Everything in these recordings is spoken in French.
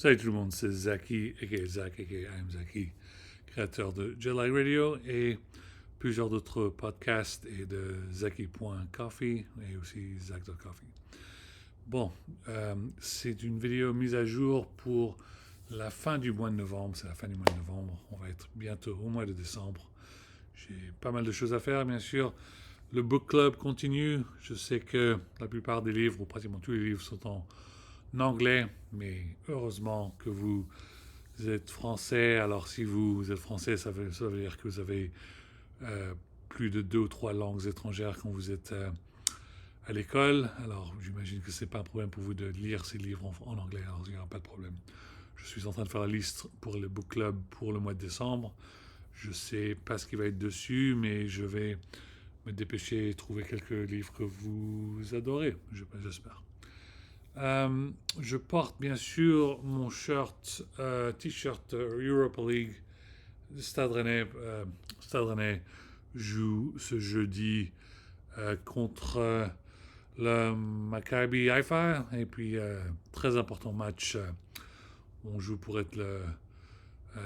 Salut tout le monde, c'est Zaki, aka Zach, aka I'm Zaki, créateur de Jedi Radio et plusieurs d'autres podcasts et de Zaki.coffee et aussi Zach.coffee. Bon, c'est une vidéo mise à jour pour la fin du mois de novembre. C'est la fin du mois de novembre. On va être bientôt au mois de décembre. J'ai pas mal de choses à faire, bien sûr. Le book club continue. Je sais que la plupart des livres, ou pratiquement tous les livres, sont en anglais, mais heureusement que vous êtes français. Alors, si vous êtes français, ça veut dire que vous avez plus de 2 ou 3 langues étrangères quand vous êtes à l'école. Alors, j'imagine que ce n'est pas un problème pour vous de lire ces livres en anglais. Alors, il n'y aura pas de problème. Je suis en train de faire la liste pour le book club pour le mois de décembre. Je ne sais pas ce qui va être dessus, mais je vais me dépêcher et trouver quelques livres que vous adorez, j'espère. Je porte bien sûr mon t-shirt Europa League. Stade Rennais joue ce jeudi contre le Maccabi Haïfa. Et puis, très important match. On joue pour être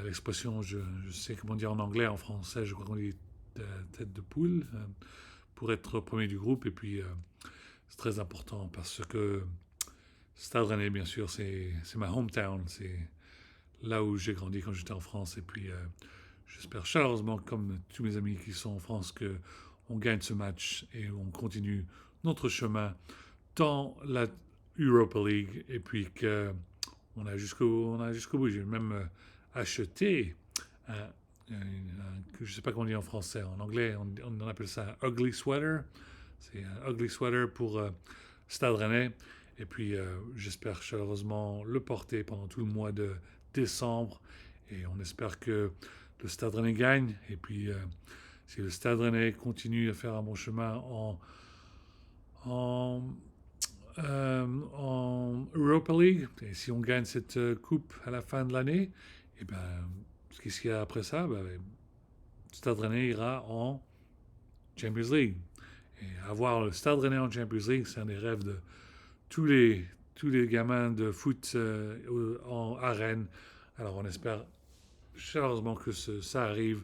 l'expression, je sais comment dire en anglais, en français, je crois qu'on dit tête de poule, pour être premier du groupe. Et puis, c'est très important parce que Stade Rennais, bien sûr, c'est ma hometown. C'est là où j'ai grandi quand j'étais en France. Et puis, j'espère chaleureusement, comme tous mes amis qui sont en France, qu'on gagne ce match et on continue notre chemin dans la Europa League. Et puis qu'on a jusqu'au bout. J'ai même acheté je ne sais pas comment on dit en français. En anglais, on appelle ça un ugly sweater. C'est un ugly sweater pour Stade Rennais. Et puis, j'espère chaleureusement le porter pendant tout le mois de décembre. Et on espère que le Stade Rennais gagne. Et puis, si le Stade Rennais continue à faire un bon chemin en Europa League, et si on gagne cette coupe à la fin de l'année, et ben, qu'est-ce qu'il y a après ça? Ben, Stade Rennais ira en Champions League. Et avoir le Stade Rennais en Champions League, c'est un des rêves de tous les, tous les gamins de foot à Rennes. Alors on espère chaleureusement que ça arrive.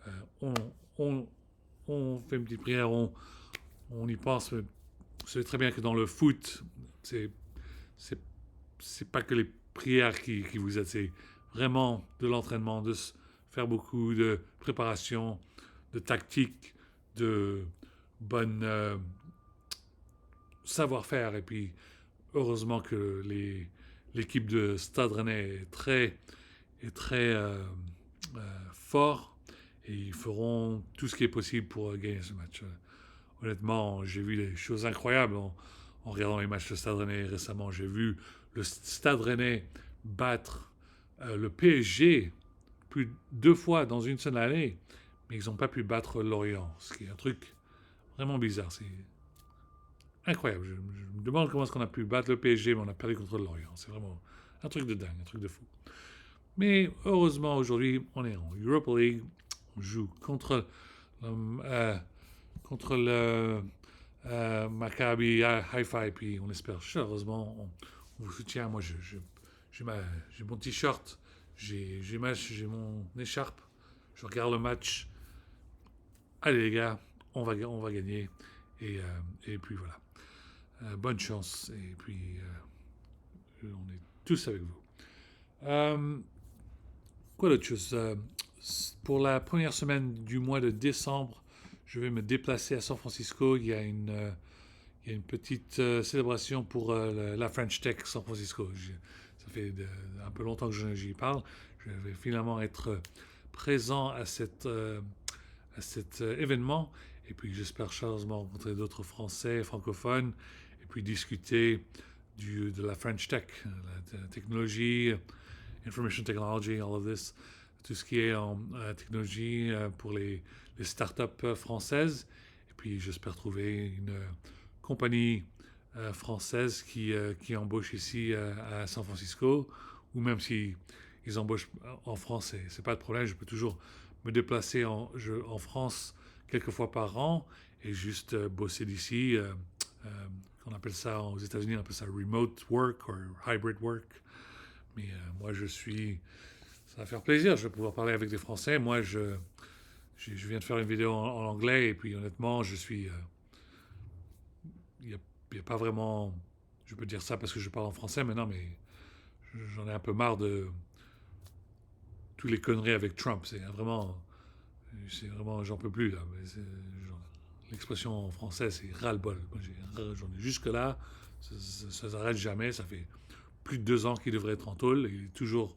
Euh, on, on, on fait une petite prière, on y pense. Vous savez très bien que dans le foot, c'est, c'est, c'est pas que les prières qui vous aident, c'est vraiment de l'entraînement, de faire beaucoup de préparation, de tactique, de bonne savoir-faire. Et puis, heureusement que l'équipe de Stade Rennais est très fort et ils feront tout ce qui est possible pour gagner ce match. Honnêtement, j'ai vu des choses incroyables en regardant les matchs de Stade Rennais récemment. J'ai vu le Stade Rennais battre le PSG plus de 2 fois dans une seule année, mais ils n'ont pas pu battre Lorient, ce qui est un truc vraiment bizarre. C'est incroyable. Je me demande comment est-ce qu'on a pu battre le PSG, mais on a perdu contre Lorient. C'est vraiment un truc de dingue, un truc de fou. Mais heureusement, aujourd'hui, on est en Europa League. On joue contre le Maccabi Haïfa. Et puis, on espère chaleureusement, on vous soutient. Moi, j'ai mon t-shirt, j'ai mon écharpe. Je regarde le match. Allez, les gars, on va gagner. Et puis voilà. Bonne chance. Et puis, on est tous avec vous. Quoi d'autre chose? Pour la première semaine du mois de décembre, je vais me déplacer à San Francisco. Il y a une petite célébration pour la French Tech San Francisco. Ça fait un peu longtemps que j'y parle. Je vais finalement être présent à cet événement. Et puis j'espère chaleureusement rencontrer d'autres Français francophones et puis discuter de la French Tech, la technologie, information technology, all of this, tout ce qui est en technologie pour les startups françaises. Et puis j'espère trouver une compagnie française qui embauche ici à San Francisco, ou même si ils embauchent en France, c'est pas de problème. Je peux toujours me déplacer en France quelques fois par an et juste bosser d'ici. On appelle ça aux États-Unis, on appelle ça remote work ou hybrid work. Mais moi, ça va faire plaisir, je vais pouvoir parler avec des Français. Moi, je viens de faire une vidéo en anglais et puis honnêtement, il n'y a pas vraiment, je peux dire ça parce que je parle en français maintenant, mais j'en ai un peu marre de toutes les conneries avec Trump. C'est vraiment, j'en peux plus là. L'expression en français, c'est ras-le-bol. J'en ai jusque-là, ça s'arrête jamais. Ça fait plus de 2 ans qu'il devrait être en tôle. Il est toujours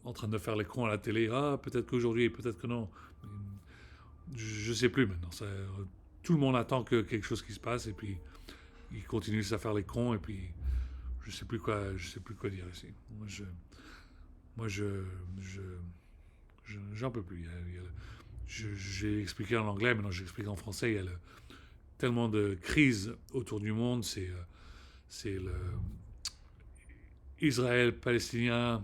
en train de faire les cons à la télé. Ah, peut-être qu'aujourd'hui, peut-être que non. Je sais plus maintenant. Tout le monde attend que quelque chose qui se passe et puis ils continuent à faire les cons et puis je sais plus quoi dire ici. Moi, j'en peux plus. J'ai expliqué en anglais, maintenant j'explique en français. Il y a tellement de crises autour du monde. C'est le Israël-Palestinien,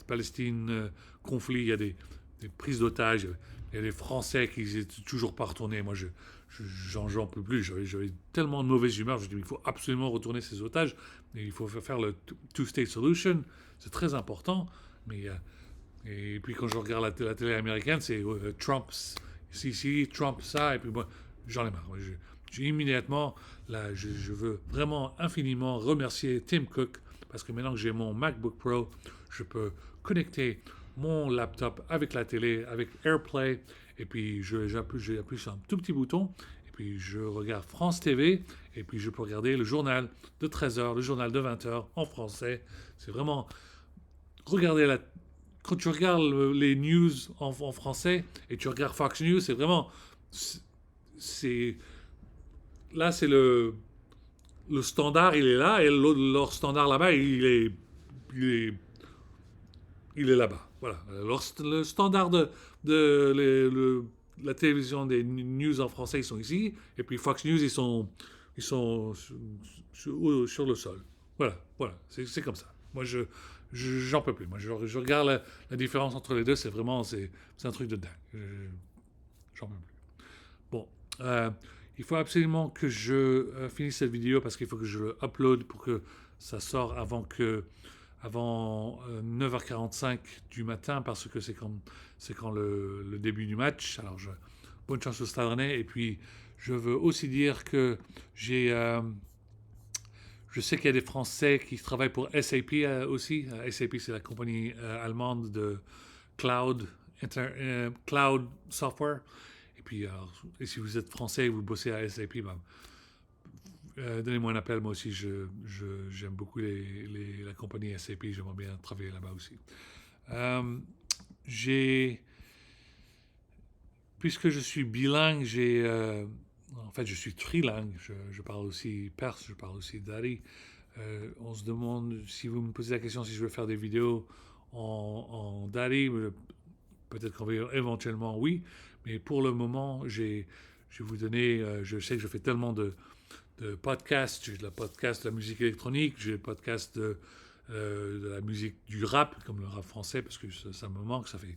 Palestine, conflit. Il y a des prises d'otages. Il y a des Français qui n'étaient toujours pas retournés. Moi, j'en peux plus. J'avais tellement de mauvaise humeur. Je dis, il faut absolument retourner ces otages. Et il faut faire le two-state solution. C'est très important. Mais et puis quand je regarde la télé américaine, c'est Trump ici, Trump ça. Et puis moi, j'en ai marre. Immédiatement, là, je veux vraiment infiniment remercier Tim Cook parce que maintenant que j'ai mon MacBook Pro, je peux connecter mon laptop avec la télé, avec AirPlay, et puis j'appuie sur un tout petit bouton, et puis je regarde France TV, et puis je peux regarder le journal de 13h, le journal de 20h en français. C'est vraiment... Regardez quand tu regardes les news en français, et tu regardes Fox News, c'est vraiment... C'est... Là, c'est le standard, il est là, et leur standard là-bas, il est, il est là-bas. Voilà. Le standard la télévision des news en français, ils sont ici, et puis Fox News, ils sont sur le sol. Voilà, c'est comme ça. Moi, j'en peux plus. Moi, je regarde la différence entre les deux, c'est un truc de dingue. J'en peux plus. Bon, il faut absolument que je finisse cette vidéo parce qu'il faut que je le upload pour que ça sorte avant 9h45 du matin parce que c'est quand le début du match. Alors, bonne chance au Stade Rennais. Et puis, je veux aussi dire que je sais qu'il y a des Français qui travaillent pour SAP aussi. SAP, c'est la compagnie allemande de cloud software. Et puis, et si vous êtes français et vous bossez à SAP, ben, donnez-moi un appel. Moi aussi, j'aime beaucoup la compagnie SAP. J'aimerais bien travailler là-bas aussi. Puisque je suis bilingue, en fait, je suis trilingue. Je parle aussi perse, je parle aussi dari. On se demande, si vous me posez la question si je veux faire des vidéos en dari, peut-être qu'on va éventuellement oui. Mais pour le moment, je vais vous donner, je sais que je fais tellement de podcasts. J'ai le podcast de la musique électronique, j'ai le podcast de la musique du rap, comme le rap français, parce que ça me manque. Ça fait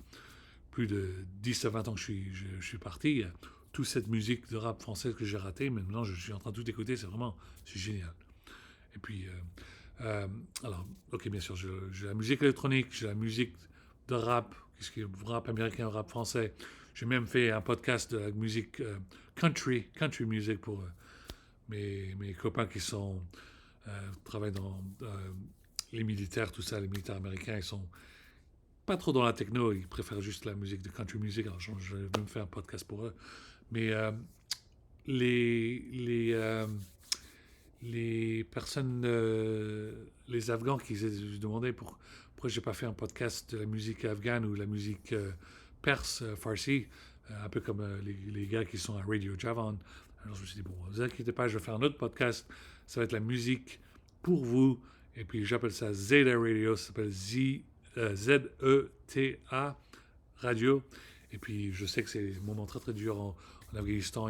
plus de 10 à 20 ans que je suis parti. Toute cette musique de rap française que j'ai ratée, mais maintenant je suis en train de tout écouter, c'est génial. Et puis, alors, ok, bien sûr, j'ai la musique électronique, j'ai la musique de rap, qu'est-ce qui est rap américain, rap français. J'ai même fait un podcast de la musique country music pour mes copains qui travaillent dans les militaires, tout ça, les militaires américains, ils sont pas trop dans la techno, ils préfèrent juste la musique de country music. Alors je vais même faire un podcast pour eux. Mais les personnes, les Afghans qui se demandaient pourquoi j'ai pas fait un podcast de la musique afghane ou la musique perse, farsi, un peu comme les gars qui sont à Radio Javan. Alors je me suis dit, bon, ne vous inquiétez pas, je vais faire un autre podcast, ça va être la musique pour vous, et puis j'appelle ça Zeta Radio, ça s'appelle ZETA Radio, et puis je sais que c'est un moment très très dur en Afghanistan,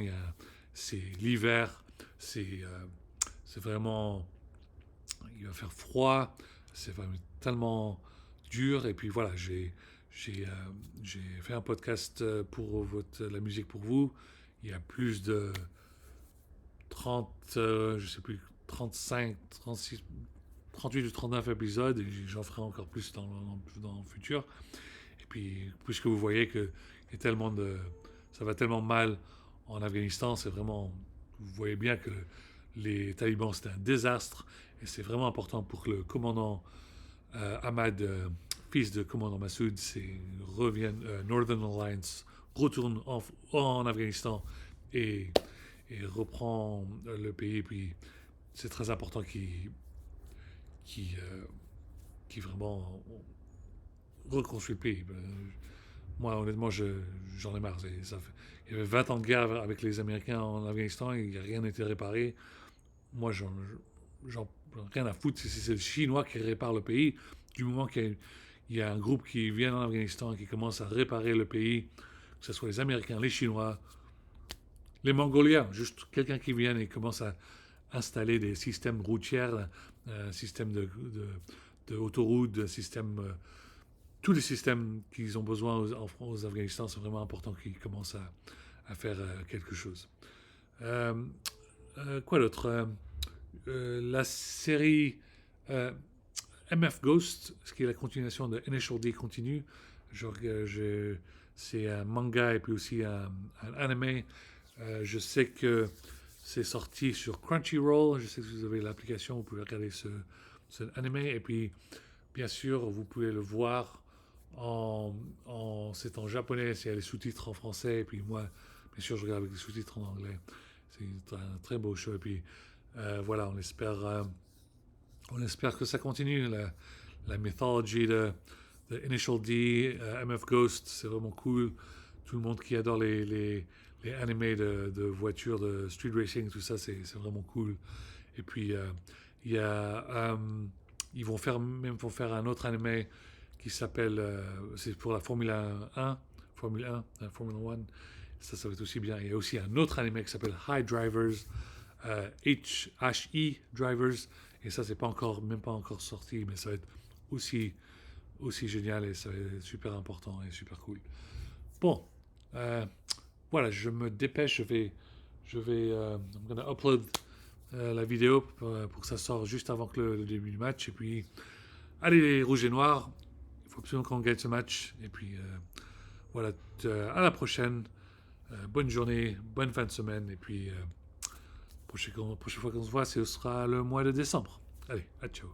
c'est l'hiver, c'est vraiment, il va faire froid, c'est vraiment tellement dur, et puis voilà, j'ai fait un podcast pour la musique pour vous. Il y a plus de 30, je sais plus, 35, 36, 38 ou 39 épisodes, et j'en ferai encore plus dans le futur. Et puis, puisque vous voyez que ça va tellement mal en Afghanistan, c'est vraiment, vous voyez bien que les talibans, c'est un désastre, et c'est vraiment important pour que le commandant Ahmad, fils de commandant Massoud, revienne, Northern Alliance, retourne en Afghanistan et reprend le pays. Puis c'est très important qu'il vraiment reconstruit le pays. Moi, honnêtement, j'en ai marre. Il y avait 20 ans de guerre avec les Américains en Afghanistan, et rien n'a été réparé. Moi, j'en rien à foutre si c'est le Chinois qui répare le pays. Du moment qu'il y a un groupe qui vient en Afghanistan, qui commence à réparer le pays, que ce soit les Américains, les Chinois, les Mongoliens, juste quelqu'un qui vient et commence à installer des systèmes routiers, un système de autoroutes, tous les systèmes qu'ils ont besoin aux Afghanistan, c'est vraiment important qu'ils commencent à faire quelque chose. Quoi d'autre? La série MF Ghost, ce qui est la continuation de Initial D continue. C'est un manga et puis aussi un anime. Je sais que c'est sorti sur Crunchyroll. Je sais que vous avez l'application, vous pouvez regarder ce anime. Et puis, bien sûr, vous pouvez le voir c'est en japonais, il y a les sous-titres en français. Et puis moi, bien sûr, je regarde avec les sous-titres en anglais. C'est un très beau show. Et puis, voilà, on espère que ça continue. La mythologie de Initial D, MF Ghost, c'est vraiment cool. Tout le monde qui adore les animés de voitures, de street racing, tout ça, c'est vraiment cool. Et puis, il y a, ils vont faire un autre animé qui s'appelle, c'est pour la Formule 1, Formule 1. Ça va être aussi bien. Il y a aussi un autre animé qui s'appelle High Drivers, HE Drivers, et ça, c'est même pas encore sorti, mais ça va être aussi génial, et ça va être super important et super cool. Bon, voilà, je me dépêche, je vais I'm gonna upload la vidéo pour que ça sorte juste avant que le début du match. Et puis, allez les rouges et noirs, il faut absolument qu'on gagne ce match. Et puis, voilà, à la prochaine. Bonne journée, bonne fin de semaine. Et puis, prochaine fois qu'on se voit, ce sera le mois de décembre. Allez, à ciao.